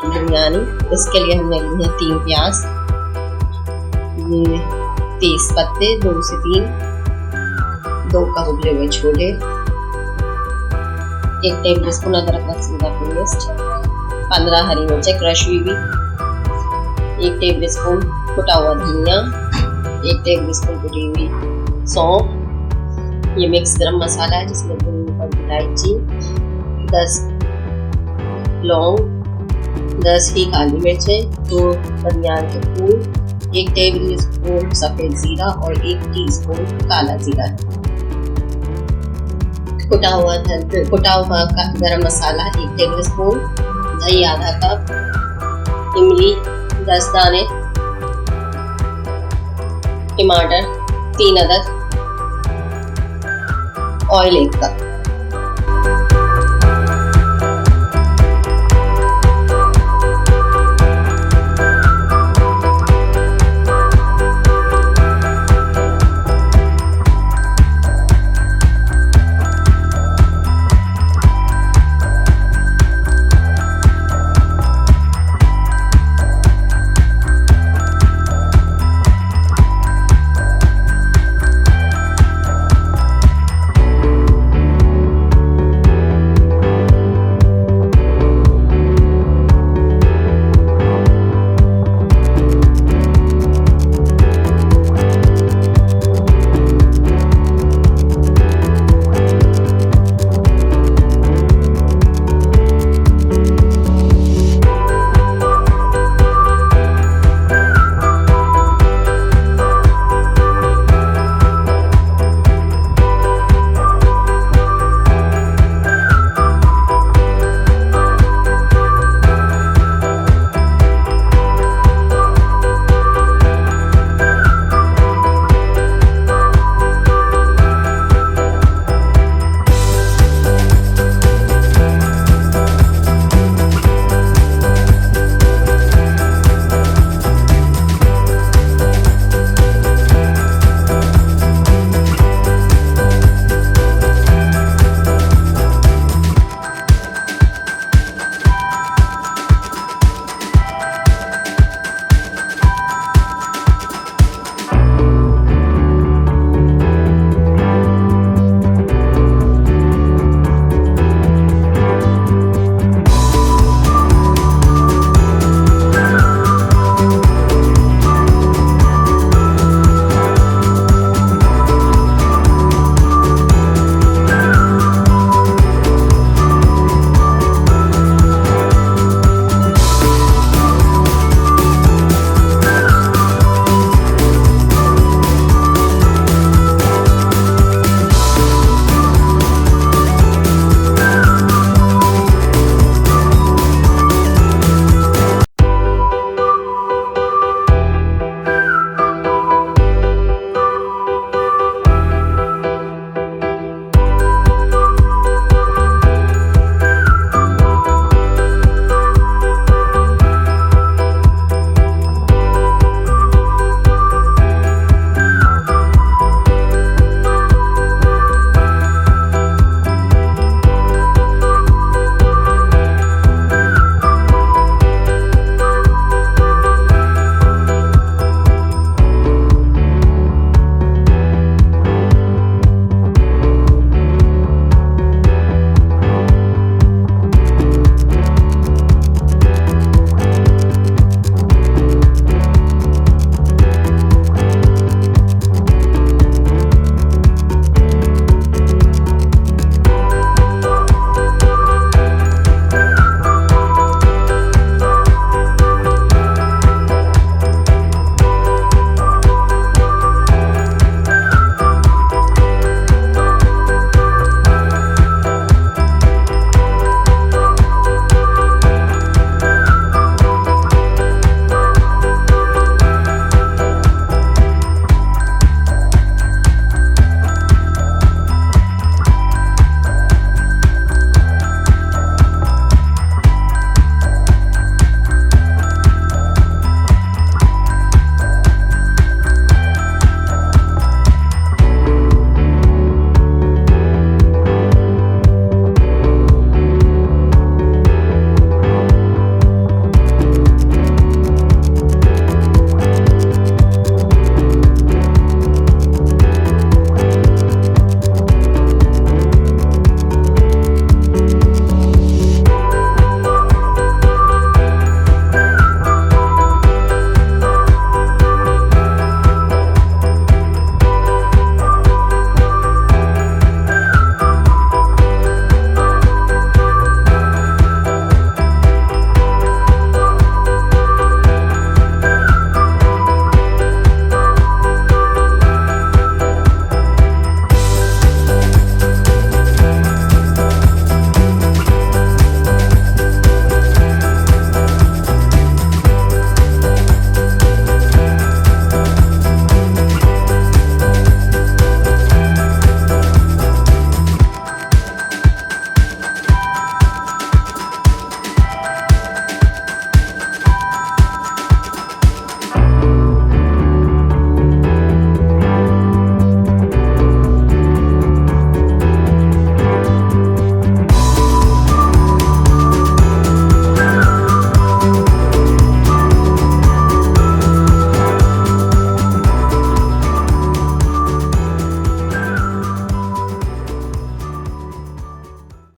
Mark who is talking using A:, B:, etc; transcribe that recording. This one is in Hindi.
A: की बिरयानी। इसके लिए हमने ली है 3 प्याज, ये तेज पत्ते 2 से 3, 2 कप उबले हुए छोले, 1 टेबलस्पून अदरक लहसुन का पेस्ट, 15 हरी मिर्चें क्रश हुई भी, 1 टेबलस्पून कुटा हुआ धनिया, 1 टेबलस्पून कुटी हुई सौंफ, ये मिक्स गरम मसाला है जिसमें 2 इलायची, 10 लौंग, 10 ही काली मिर्चें, 2 धनिया के फूल, 1 टेबलस्पून सफेद जीरा और 1 टीस्पून काला जीरा। कुटा हुआ गरम मसाला 1 टेबलस्पून, दही आधा कप, इमली 10 दाने, टमाटर 3 अदद, ऑयल 1 कप।